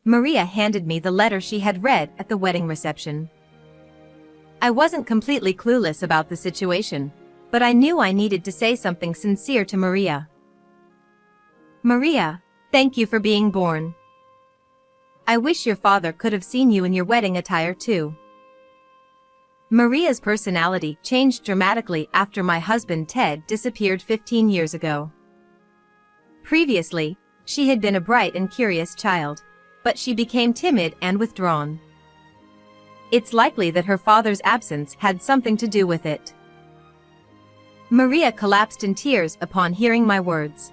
Maria handed me the letter she had read at the wedding reception. I wasn't completely clueless about the situation, but I knew I needed to say something sincere to Maria. Maria, thank you for being born. I wish your father could have seen you in your wedding attire too. Maria's personality changed dramatically after my husband Ted disappeared 15 years ago. Previously, she had been a bright and curious child, but she became timid and withdrawn. It's likely that her father's absence had something to do with it. Maria collapsed in tears upon hearing my words.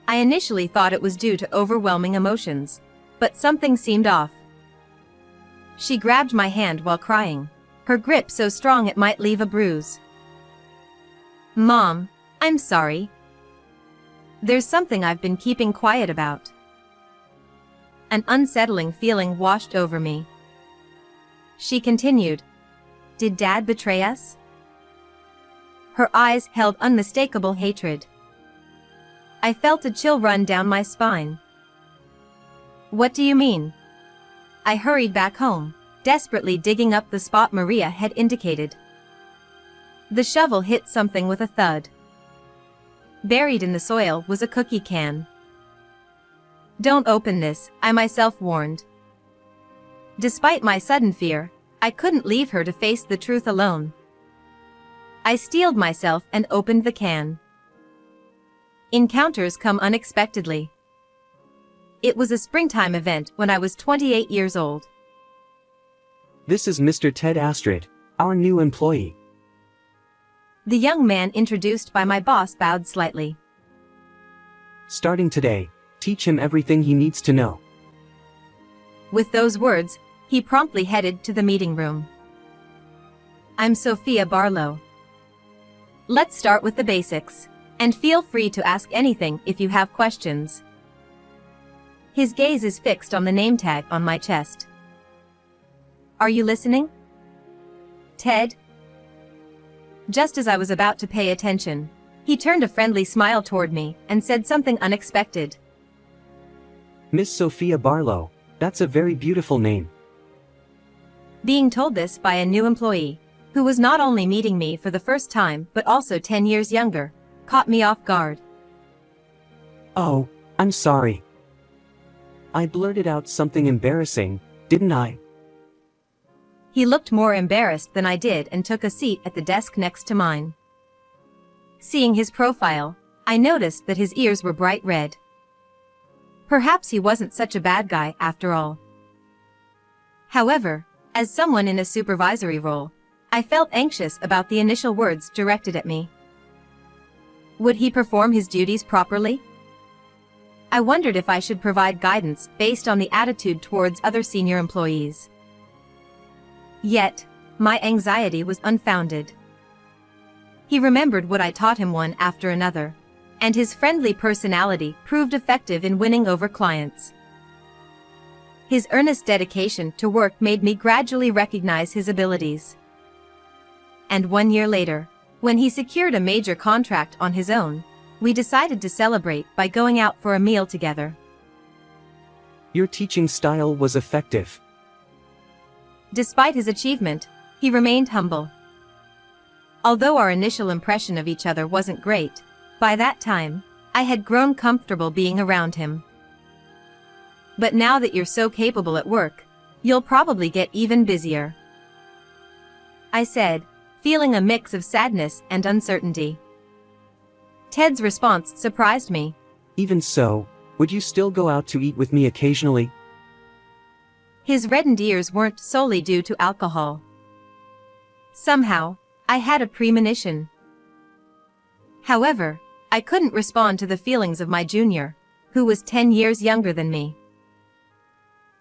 I initially thought it was due to overwhelming emotions, but something seemed off. She grabbed my hand while crying, her grip so strong it might leave a bruise. Mom, I'm sorry. There's something I've been keeping quiet about. An unsettling feeling washed over me. She continued, Did Dad betray us? Her eyes held unmistakable hatred. I felt a chill run down my spine. What do you mean? I hurried back home, desperately digging up the spot Maria had indicated. The shovel hit something with a thud. Buried in the soil was a cookie can. Don't open this, I myself warned. Despite my sudden fear, I couldn't leave her to face the truth alone. I steeled myself and opened the can. Encounters come unexpectedly. It was a springtime event when I was 28 years old. This is Mr. Ted Astrid, our new employee. The young man introduced by my boss bowed slightly. Starting today, teach him everything he needs to know. With those words, he promptly headed to the meeting room. I'm Sophia Barlow. Let's start with the basics, and feel free to ask anything if you have questions. His gaze is fixed on the name tag on my chest. Are you listening? Ted? Just as I was about to pay attention, he turned a friendly smile toward me and said something unexpected. Miss Sophia Barlow, that's a very beautiful name. Being told this by a new employee, who was not only meeting me for the first time but also 10 years younger, caught me off guard. Oh, I'm sorry. I blurted out something embarrassing, didn't I? He looked more embarrassed than I did and took a seat at the desk next to mine. Seeing his profile, I noticed that his ears were bright red. Perhaps he wasn't such a bad guy after all. However, as someone in a supervisory role, I felt anxious about the initial words directed at me. Would he perform his duties properly? I wondered if I should provide guidance based on the attitude towards other senior employees. Yet, my anxiety was unfounded. He remembered what I taught him one after another, and his friendly personality proved effective in winning over clients. His earnest dedication to work made me gradually recognize his abilities. And 1 year later, when he secured a major contract on his own, we decided to celebrate by going out for a meal together. Your teaching style was effective. Despite his achievement, he remained humble. Although our initial impression of each other wasn't great, by that time, I had grown comfortable being around him. But now that you're so capable at work, you'll probably get even busier, I said, feeling a mix of sadness and uncertainty. Ted's response surprised me. Even so, would you still go out to eat with me occasionally? His reddened ears weren't solely due to alcohol. Somehow, I had a premonition. However, I couldn't respond to the feelings of my junior, who was 10 years younger than me.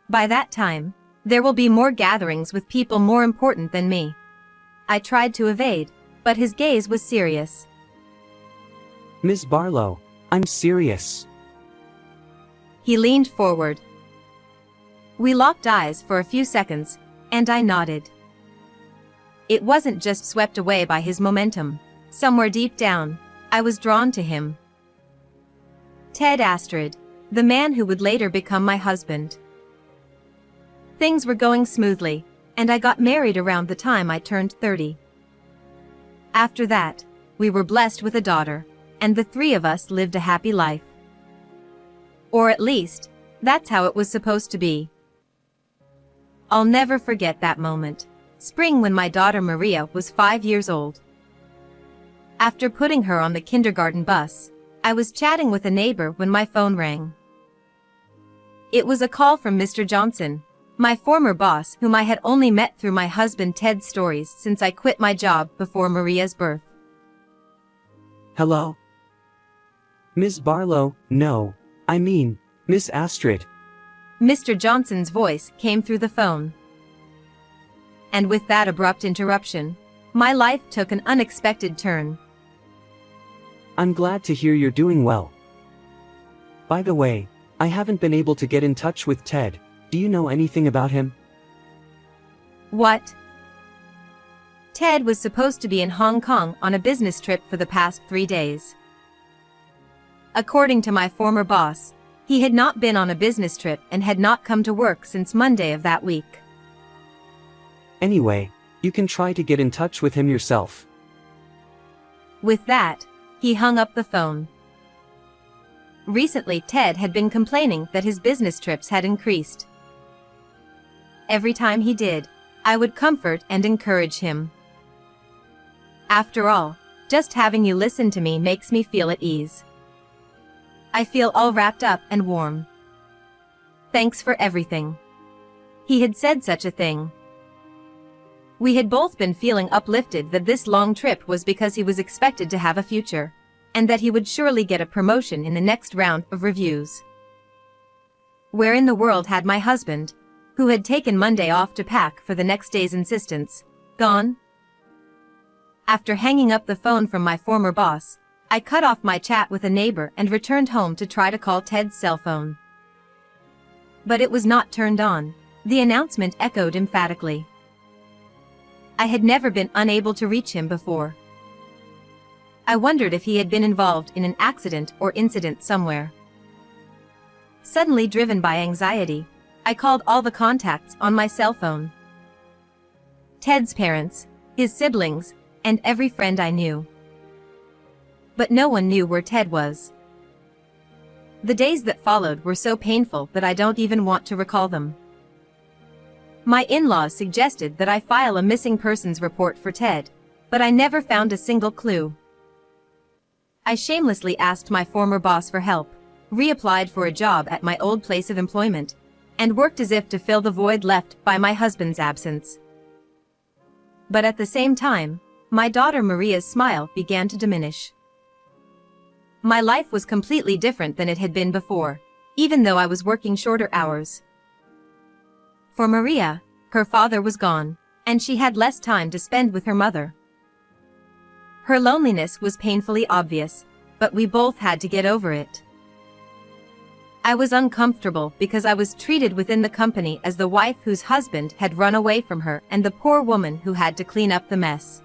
By that time, there will be more gatherings with people more important than me. I tried to evade, but his gaze was serious. Ms. Barlow, I'm serious. He leaned forward. We locked eyes for a few seconds, and I nodded. It wasn't just swept away by his momentum. Somewhere deep down, I was drawn to him. Ted Astrid, the man who would later become my husband. Things were going smoothly, and I got married around the time I turned 30. After that, we were blessed with a daughter, and the three of us lived a happy life. Or at least, that's how it was supposed to be. I'll never forget that moment, spring when my daughter Maria was 5 years old. After putting her on the kindergarten bus, I was chatting with a neighbor when my phone rang. It was a call from Mr. Johnson, my former boss whom I had only met through my husband Ted's stories since I quit my job before Maria's birth. Hello? Miss Barlow, no. I mean, Miss Astrid. Mr. Johnson's voice came through the phone. And with that abrupt interruption, my life took an unexpected turn. I'm glad to hear you're doing well. By the way, I haven't been able to get in touch with Ted. Do you know anything about him? What? Ted was supposed to be in Hong Kong on a business trip for the past 3 days. According to my former boss, he had not been on a business trip and had not come to work since Monday of that week. Anyway, you can try to get in touch with him yourself. With that, he hung up the phone. Recently, Ted had been complaining that his business trips had increased. Every time he did, I would comfort and encourage him. After all, just having you listen to me makes me feel at ease. I feel all wrapped up and warm. Thanks for everything. He had said such a thing. We had both been feeling uplifted that this long trip was because he was expected to have a future, and that he would surely get a promotion in the next round of reviews. Where in the world had my husband, who had taken Monday off to pack for the next day's insistence, gone? After hanging up the phone from my former boss, I cut off my chat with a neighbor and returned home to try to call Ted's cell phone. But it was not turned on. The announcement echoed emphatically. I had never been unable to reach him before. I wondered if he had been involved in an accident or incident somewhere. Suddenly driven by anxiety, I called all the contacts on my cell phone. Ted's parents, his siblings, and every friend I knew. But no one knew where Ted was. The days that followed were so painful that I don't even want to recall them. My in-laws suggested that I file a missing persons report for Ted, but I never found a single clue. I shamelessly asked my former boss for help, reapplied for a job at my old place of employment, and worked as if to fill the void left by my husband's absence. But at the same time, my daughter Maria's smile began to diminish. My life was completely different than it had been before, even though I was working shorter hours. For Maria, her father was gone, and she had less time to spend with her mother. Her loneliness was painfully obvious, but we both had to get over it. I was uncomfortable because I was treated within the company as the wife whose husband had run away from her and the poor woman who had to clean up the mess.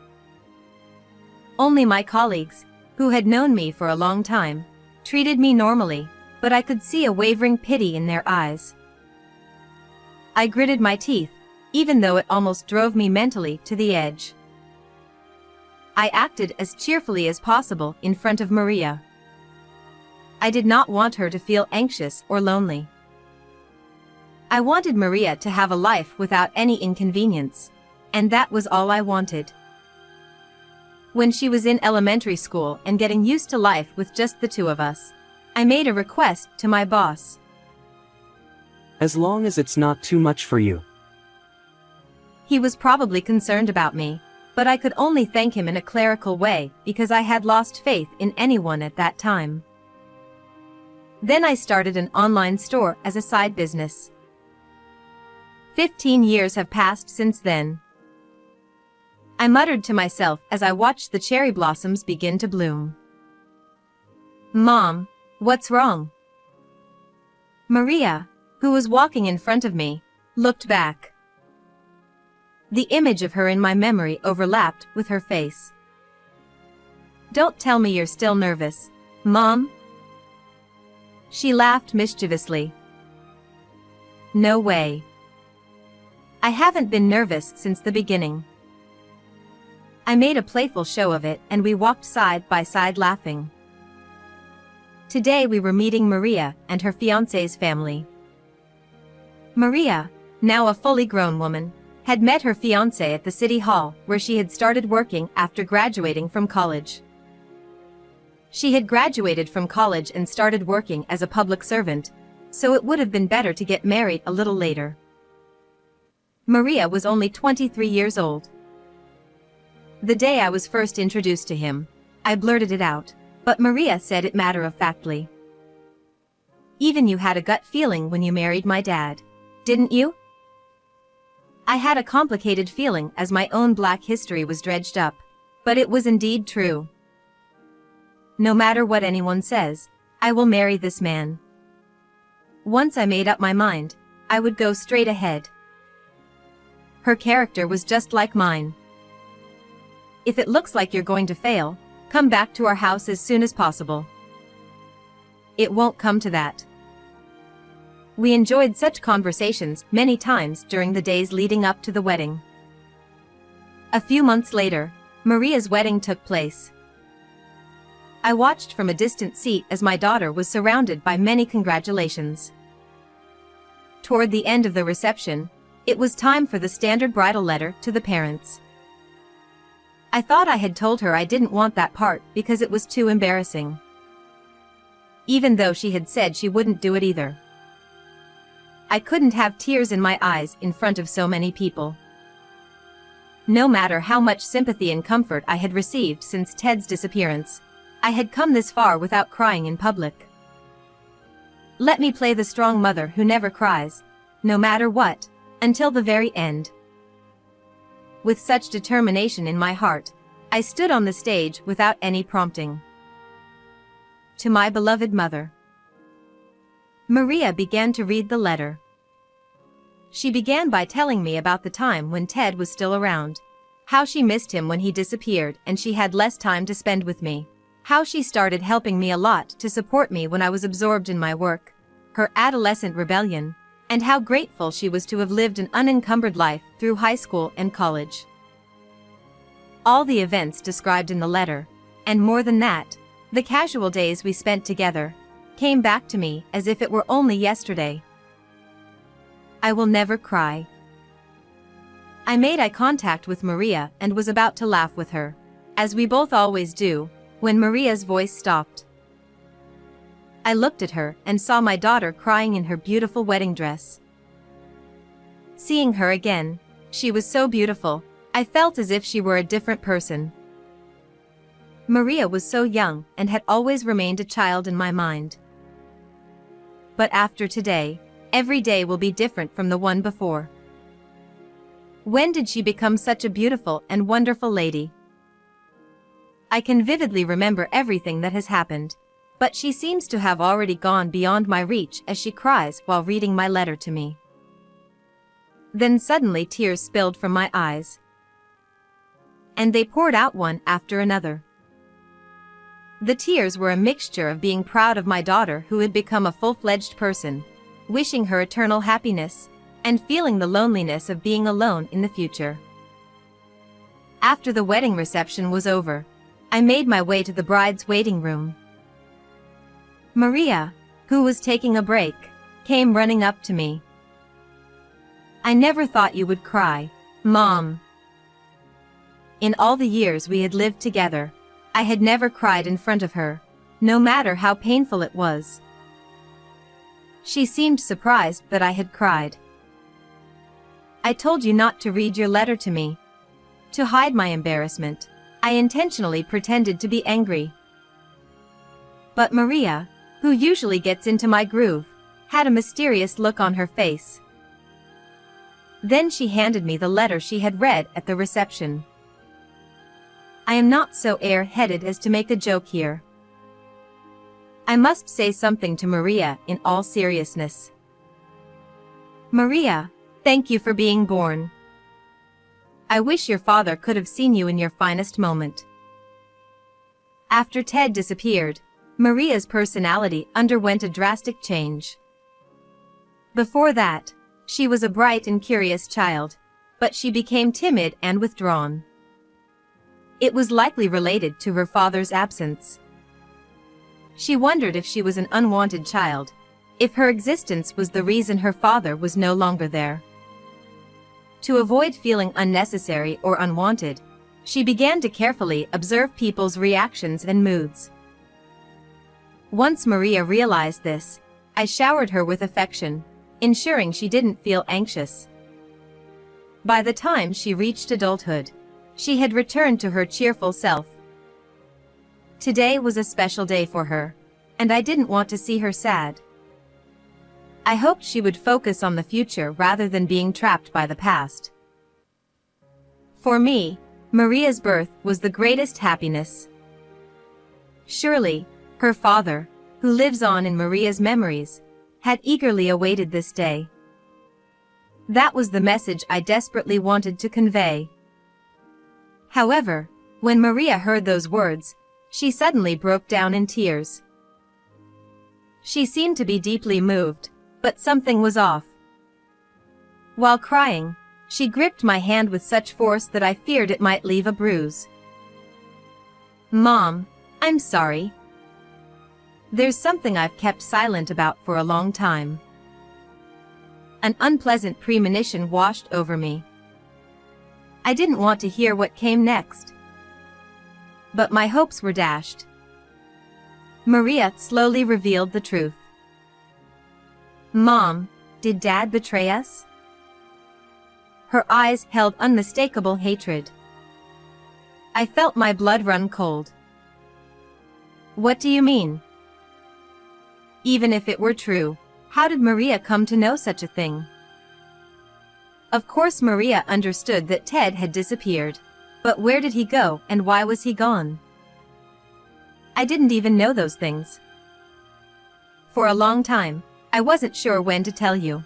Only my colleagues, who had known me for a long time, treated me normally, but I could see a wavering pity in their eyes. I gritted my teeth, even though it almost drove me mentally to the edge. I acted as cheerfully as possible in front of Maria. I did not want her to feel anxious or lonely. I wanted Maria to have a life without any inconvenience, and that was all I wanted. When she was in elementary school and getting used to life with just the two of us, I made a request to my boss. As long as it's not too much for you. He was probably concerned about me, but I could only thank him in a clerical way because I had lost faith in anyone at that time. Then I started an online store as a side business. 15 years have passed since then. I muttered to myself as I watched the cherry blossoms begin to bloom. Mom, what's wrong? Maria, who was walking in front of me, looked back. The image of her in my memory overlapped with her face. Don't tell me you're still nervous, Mom. She laughed mischievously. No way. I haven't been nervous since the beginning. I made a playful show of it and we walked side by side laughing. Today we were meeting Maria and her fiancé's family. Maria, now a fully grown woman, had met her fiancé at the city hall where she had started working after graduating from college. She had graduated from college and started working as a public servant, so it would have been better to get married a little later. Maria was only 23 years old. The day I was first introduced to him, I blurted it out, but Maria said it matter-of-factly. Even you had a gut feeling when you married my dad, didn't you? I had a complicated feeling as my own black history was dredged up, but it was indeed true. No matter what anyone says, I will marry this man. Once I made up my mind, I would go straight ahead. Her character was just like mine. If it looks like you're going to fail, come back to our house as soon as possible. It won't come to that. We enjoyed such conversations many times during the days leading up to the wedding. A few months later, Maria's wedding took place. I watched from a distant seat as my daughter was surrounded by many congratulations. Toward the end of the reception, it was time for the standard bridal letter to the parents. I thought I had told her I didn't want that part because it was too embarrassing. Even though she had said she wouldn't do it either. I couldn't have tears in my eyes in front of so many people. No matter how much sympathy and comfort I had received since Ted's disappearance, I had come this far without crying in public. Let me play the strong mother who never cries, no matter what, until the very end. With such determination in my heart, I stood on the stage without any prompting. To my beloved mother. Maria began to read the letter. She began by telling me about the time when Ted was still around, how she missed him when he disappeared and she had less time to spend with me, how she started helping me a lot to support me when I was absorbed in my work, her adolescent rebellion, and how grateful she was to have lived an unencumbered life through high school and college. All the events described in the letter, and more than that, the casual days we spent together, came back to me as if it were only yesterday. I will never cry. I made eye contact with Maria and was about to laugh with her, as we both always do, when Maria's voice stopped. I looked at her and saw my daughter crying in her beautiful wedding dress. Seeing her again, she was so beautiful, I felt as if she were a different person. Maria was so young and had always remained a child in my mind. But after today, every day will be different from the one before. When did she become such a beautiful and wonderful lady? I can vividly remember everything that has happened, but she seems to have already gone beyond my reach as she cries while reading my letter to me. Then suddenly tears spilled from my eyes. And they poured out one after another. The tears were a mixture of being proud of my daughter who had become a full-fledged person, wishing her eternal happiness, and feeling the loneliness of being alone in the future. After the wedding reception was over, I made my way to the bride's waiting room. Maria, who was taking a break, came running up to me. I never thought you would cry, Mom. In all the years we had lived together, I had never cried in front of her, no matter how painful it was. She seemed surprised that I had cried. I told you not to read your letter to me. To hide my embarrassment, I intentionally pretended to be angry. But Maria, who usually gets into my groove, had a mysterious look on her face. Then she handed me the letter she had read at the reception. I am not so air-headed as to make a joke here. I must say something to Maria in all seriousness. Maria, thank you for being born. I wish your father could have seen you in your finest moment. After Ted disappeared, Maria's personality underwent a drastic change. Before that, she was a bright and curious child, but she became timid and withdrawn. It was likely related to her father's absence. She wondered if she was an unwanted child, if her existence was the reason her father was no longer there. To avoid feeling unnecessary or unwanted, she began to carefully observe people's reactions and moods. Once Maria realized this, I showered her with affection, ensuring she didn't feel anxious. By the time she reached adulthood, she had returned to her cheerful self. Today was a special day for her, and I didn't want to see her sad. I hoped she would focus on the future rather than being trapped by the past. For me, Maria's birth was the greatest happiness. Surely, her father, who lives on in Maria's memories, had eagerly awaited this day. That was the message I desperately wanted to convey. However, when Maria heard those words, she suddenly broke down in tears. She seemed to be deeply moved, but something was off. While crying, she gripped my hand with such force that I feared it might leave a bruise. "Mom, I'm sorry. There's something I've kept silent about for a long time." An unpleasant premonition washed over me. I didn't want to hear what came next. But my hopes were dashed. Maria slowly revealed the truth. "Mom, did Dad betray us?" Her eyes held unmistakable hatred. I felt my blood run cold. "What do you mean?" Even if it were true, how did Maria come to know such a thing? Of course Maria understood that Ted had disappeared, but where did he go and why was he gone? I didn't even know those things. For a long time, I wasn't sure when to tell you.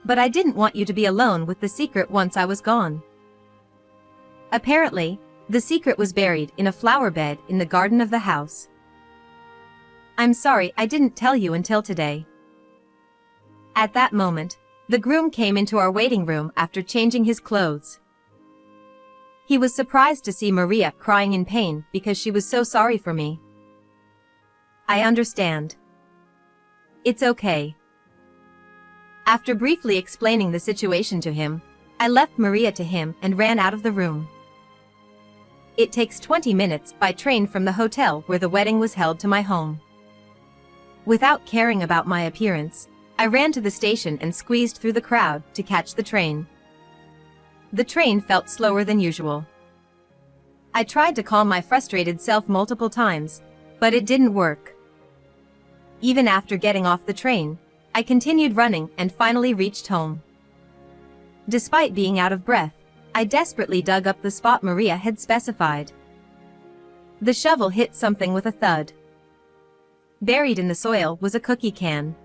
But I didn't want you to be alone with the secret once I was gone. Apparently, the secret was buried in a flower bed in the garden of the house. I'm sorry I didn't tell you until today. At that moment, the groom came into our waiting room after changing his clothes. He was surprised to see Maria crying in pain because she was so sorry for me. I understand. It's okay. After briefly explaining the situation to him, I left Maria to him and ran out of the room. It takes 20 minutes by train from the hotel where the wedding was held to my home. Without caring about my appearance, I ran to the station and squeezed through the crowd to catch the train. The train felt slower than usual. I tried to calm my frustrated self multiple times, but it didn't work. Even after getting off the train, I continued running and finally reached home. Despite being out of breath, I desperately dug up the spot Maria had specified. The shovel hit something with a thud. Buried in the soil was a cookie can.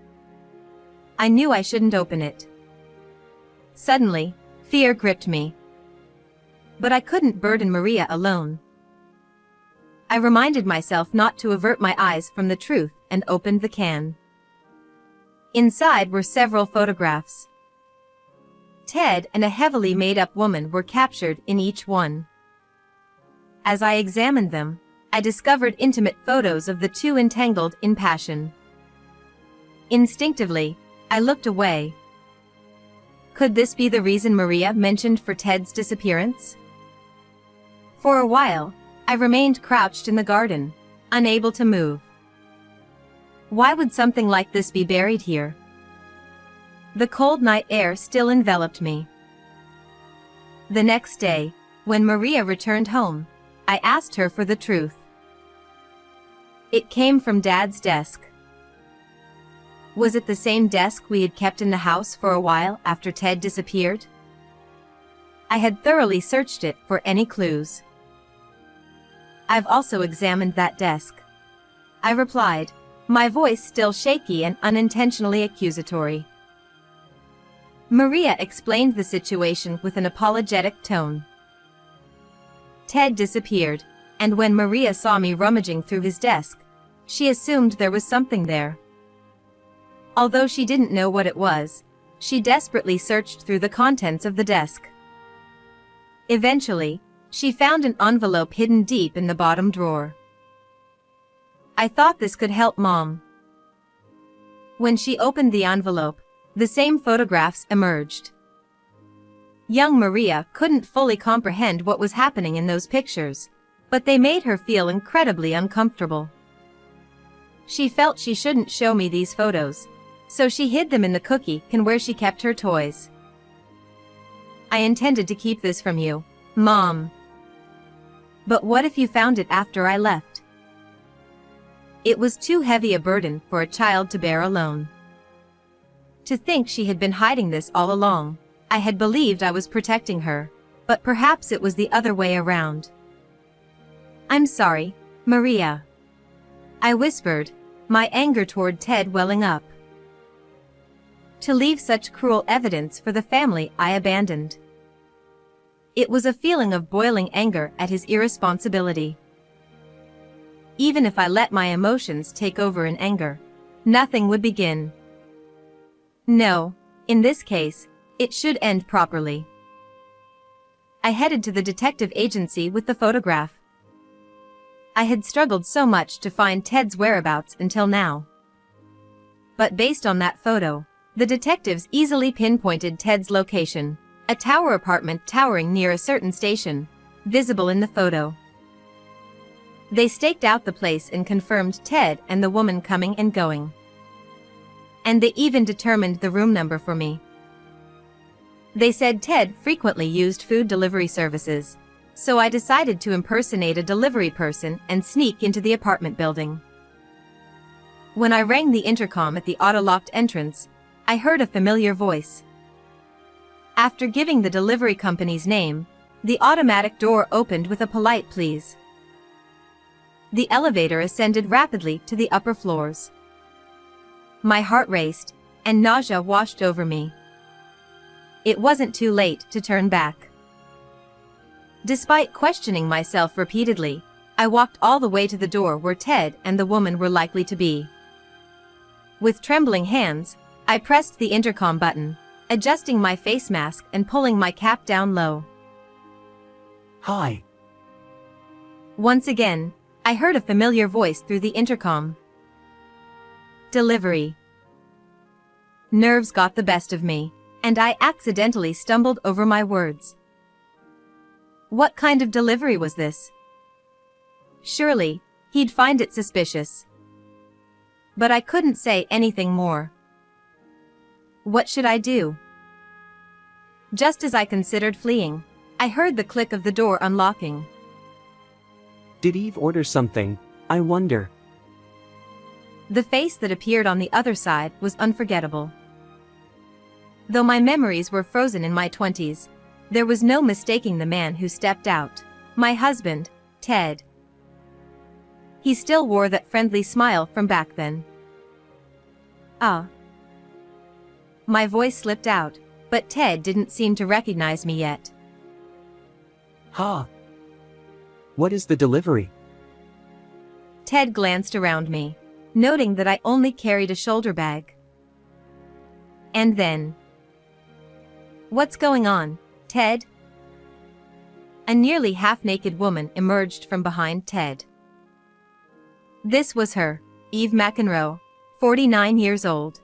I knew I shouldn't open it. Suddenly, fear gripped me. But I couldn't burden Maria alone. I reminded myself not to avert my eyes from the truth and opened the can. Inside were several photographs. Ted and a heavily made-up woman were captured in each one. As I examined them, I discovered intimate photos of the two entangled in passion. Instinctively, I looked away. Could this be the reason Maria mentioned for Ted's disappearance? For a while, I remained crouched in the garden, unable to move. Why would something like this be buried here? The cold night air still enveloped me. The next day, when Maria returned home, I asked her for the truth. It came from Dad's desk. Was it the same desk we had kept in the house for a while after Ted disappeared? I had thoroughly searched it for any clues. I've also examined that desk, I replied, my voice still shaky and unintentionally accusatory. Maria explained the situation with an apologetic tone. Ted disappeared, and when Maria saw me rummaging through his desk, She assumed there was something there. Although she didn't know what it was, she desperately searched through the contents of the desk. Eventually, she found an envelope hidden deep in the bottom drawer. I thought this could help Mom. When she opened the envelope, the same photographs emerged. Young Maria couldn't fully comprehend what was happening in those pictures, but they made her feel incredibly uncomfortable. She felt she shouldn't show me these photos, so she hid them in the cookie can where she kept her toys. I intended to keep this from you, Mom. But what if you found it after I left? It was too heavy a burden for a child to bear alone. To think she had been hiding this all along. I had believed I was protecting her, but perhaps it was the other way around. I'm sorry, Maria. I whispered, my anger toward Ted welling up. To leave such cruel evidence for the family I abandoned. It was a feeling of boiling anger at his irresponsibility. Even if I let my emotions take over in anger, nothing would begin. No, in this case, it should end properly. I headed to the detective agency with the photograph. I had struggled so much to find Ted's whereabouts until now. But based on that photo, the detectives easily pinpointed Ted's location, a tower apartment towering near a certain station, visible in the photo. They staked out the place and confirmed Ted and the woman coming and going. And they even determined the room number for me. They said Ted frequently used food delivery services, so I decided to impersonate a delivery person and sneak into the apartment building. When I rang the intercom at the auto-locked entrance, I heard a familiar voice. After giving the delivery company's name, the automatic door opened with a polite please. The elevator ascended rapidly to the upper floors. My heart raced, and nausea washed over me. It wasn't too late to turn back. Despite questioning myself repeatedly, I walked all the way to the door where Ted and the woman were likely to be. With trembling hands, I pressed the intercom button, adjusting my face mask and pulling my cap down low. Hi. Once again, I heard a familiar voice through the intercom. Delivery. Nerves got the best of me, and I accidentally stumbled over my words. What kind of delivery was this? Surely, he'd find it suspicious. But I couldn't say anything more. What should I do? Just as I considered fleeing, I heard the click of the door unlocking. Did Eve order something, I wonder? The face that appeared on the other side was unforgettable. Though my memories were frozen in my 20s, there was no mistaking the man who stepped out, my husband, Ted. He still wore that friendly smile from back then. Ah. My voice slipped out, but Ted didn't seem to recognize me yet. Ha! What is the delivery? Ted glanced around me, noting that I only carried a shoulder bag. And then... What's going on, Ted? A nearly half-naked woman emerged from behind Ted. This was her, Eve McEnroe, 49 years old.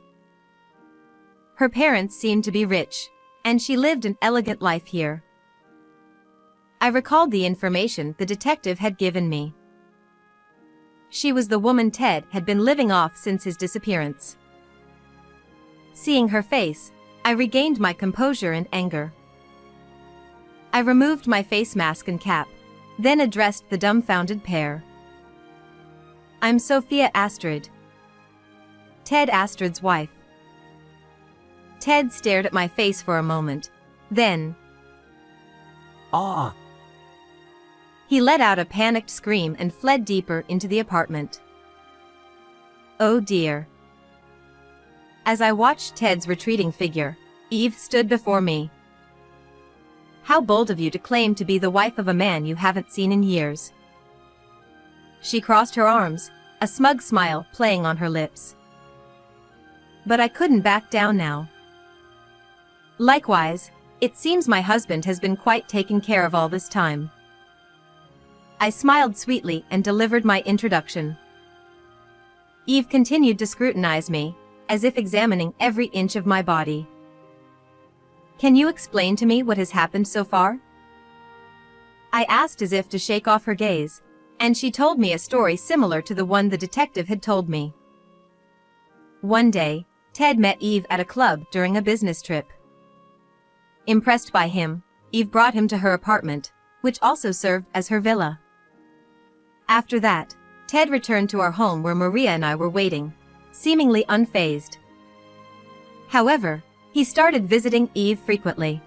Her parents seemed to be rich, and she lived an elegant life here. I recalled the information the detective had given me. She was the woman Ted had been living off since his disappearance. Seeing her face, I regained my composure and anger. I removed my face mask and cap, then addressed the dumbfounded pair. I'm Sophia Astrid. Ted Astrid's wife. Ted stared at my face for a moment, then... Ah! He let out a panicked scream and fled deeper into the apartment. Oh dear. As I watched Ted's retreating figure, Eve stood before me. How bold of you to claim to be the wife of a man you haven't seen in years. She crossed her arms, a smug smile playing on her lips. But I couldn't back down now. Likewise, it seems my husband has been quite taken care of all this time. I smiled sweetly and delivered my introduction. Eve continued to scrutinize me, as if examining every inch of my body. Can you explain to me what has happened so far? I asked as if to shake off her gaze, and she told me a story similar to the one the detective had told me. One day, Ted met Eve at a club during a business trip. Impressed by him, Eve brought him to her apartment, which also served as her villa. After that, Ted returned to our home where Maria and I were waiting, seemingly unfazed. However, he started visiting Eve frequently.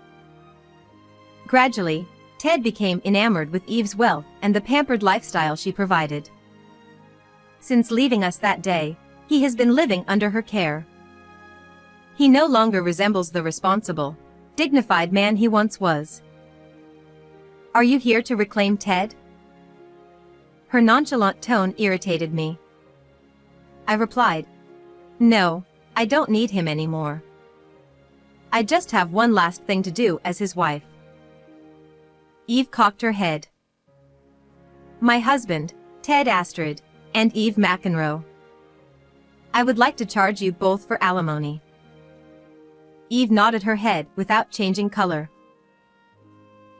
Gradually, Ted became enamored with Eve's wealth and the pampered lifestyle she provided. Since leaving us that day, he has been living under her care. He no longer resembles the responsible, dignified man he once was. Are you here to reclaim Ted? Her nonchalant tone irritated me. I replied, no, I don't need him anymore. I just have one last thing to do as his wife. Eve cocked her head. My husband, Ted Astrid, and Eve McEnroe. I would like to charge you both for alimony. Eve nodded her head without changing color.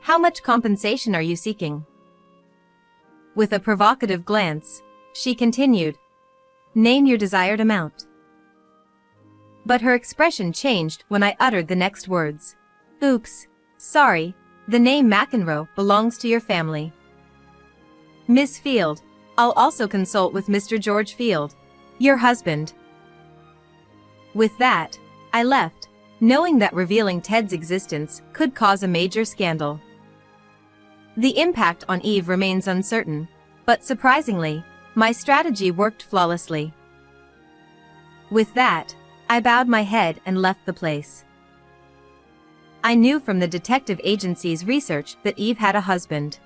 How much compensation are you seeking? With a provocative glance, she continued, name your desired amount. But her expression changed when I uttered the next words. Oops, sorry, the name McEnroe belongs to your family. Miss Field, I'll also consult with Mr. George Field, your husband. With that, I left, knowing that revealing Ted's existence could cause a major scandal. The impact on Eve remains uncertain, but surprisingly, my strategy worked flawlessly. With that, I bowed my head and left the place. I knew from the detective agency's research that Eve had a husband.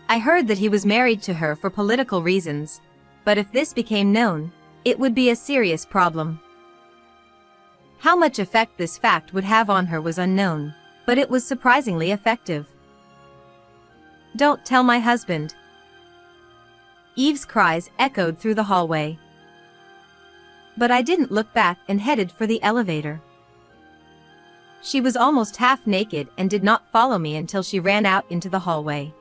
I heard that he was married to her for political reasons, but if this became known, it would be a serious problem. How much effect this fact would have on her was unknown, but it was surprisingly effective. Don't tell my husband. Eve's cries echoed through the hallway. But I didn't look back and headed for the elevator. She was almost half naked and did not follow me until she ran out into the hallway.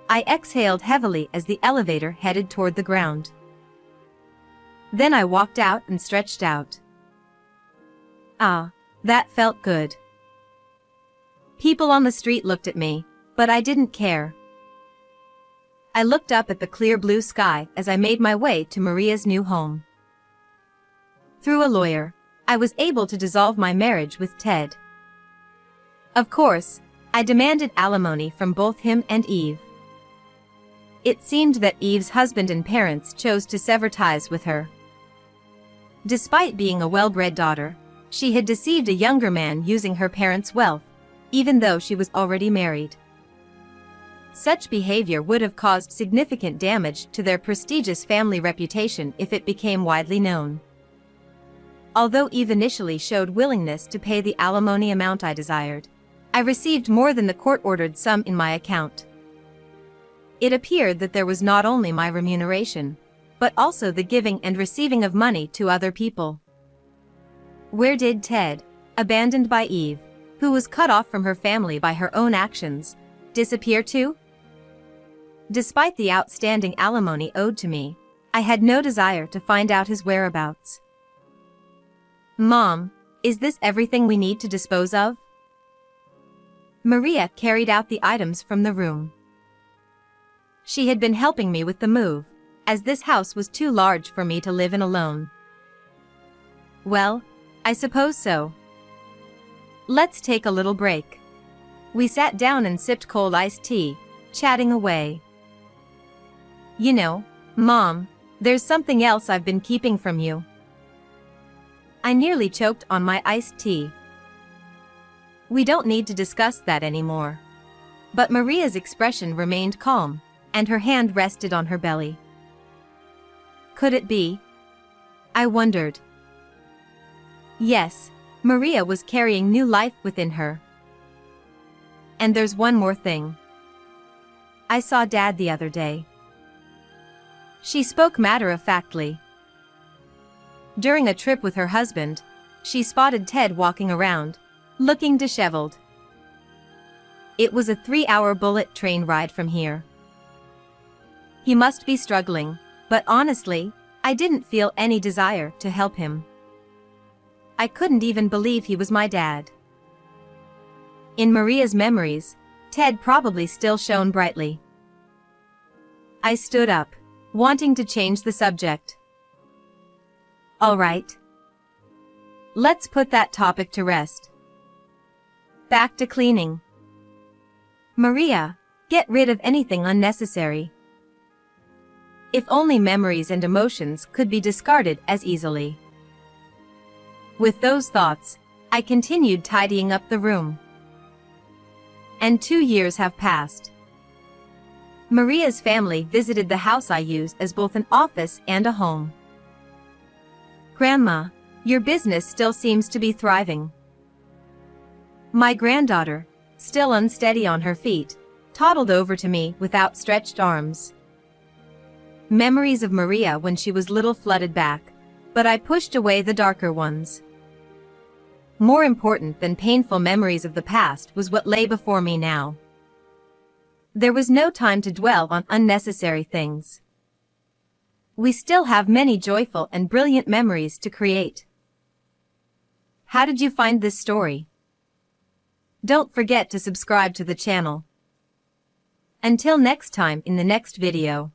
I exhaled heavily as the elevator headed toward the ground. Then I walked out and stretched out. Ah, that felt good. People on the street looked at me, but I didn't care. I looked up at the clear blue sky as I made my way to Maria's new home. Through a lawyer, I was able to dissolve my marriage with Ted. Of course, I demanded alimony from both him and Eve. It seemed that Eve's husband and parents chose to sever ties with her. Despite being a well-bred daughter, she had deceived a younger man using her parents' wealth, even though she was already married. Such behavior would have caused significant damage to their prestigious family reputation if it became widely known. Although Eve initially showed willingness to pay the alimony amount I desired, I received more than the court-ordered sum in my account. It appeared that there was not only my remuneration, but also the giving and receiving of money to other people. Where did Ted, abandoned by Eve, who was cut off from her family by her own actions, disappear to? Despite the outstanding alimony owed to me, I had no desire to find out his whereabouts. Mom, is this everything we need to dispose of? Maria carried out the items from the room. She had been helping me with the move, as this house was too large for me to live in alone. Well, I suppose so. Let's take a little break. We sat down and sipped cold iced tea, chatting away. You know, Mom, there's something else I've been keeping from you. I nearly choked on my iced tea. We don't need to discuss that anymore. But Maria's expression remained calm, and her hand rested on her belly. Could it be? I wondered. Yes, Maria was carrying new life within her. And there's one more thing. I saw Dad the other day. She spoke matter-of-factly. During a trip with her husband, she spotted Ted walking around, looking disheveled. It was a 3-hour bullet train ride from here. He must be struggling, but honestly, I didn't feel any desire to help him. I couldn't even believe he was my dad. In Maria's memories, Ted probably still shone brightly. I stood up, wanting to change the subject. All right. Let's put that topic to rest. Back to cleaning. Maria, get rid of anything unnecessary. If only memories and emotions could be discarded as easily. With those thoughts, I continued tidying up the room. And 2 years have passed. Maria's family visited the house I use as both an office and a home. Grandma, your business still seems to be thriving. My granddaughter, still unsteady on her feet, toddled over to me with outstretched arms. Memories of Maria when she was little flooded back, but I pushed away the darker ones. More important than painful memories of the past was what lay before me now. There was no time to dwell on unnecessary things. We still have many joyful and brilliant memories to create. How did you find this story? Don't forget to subscribe to the channel. Until next time in the next video.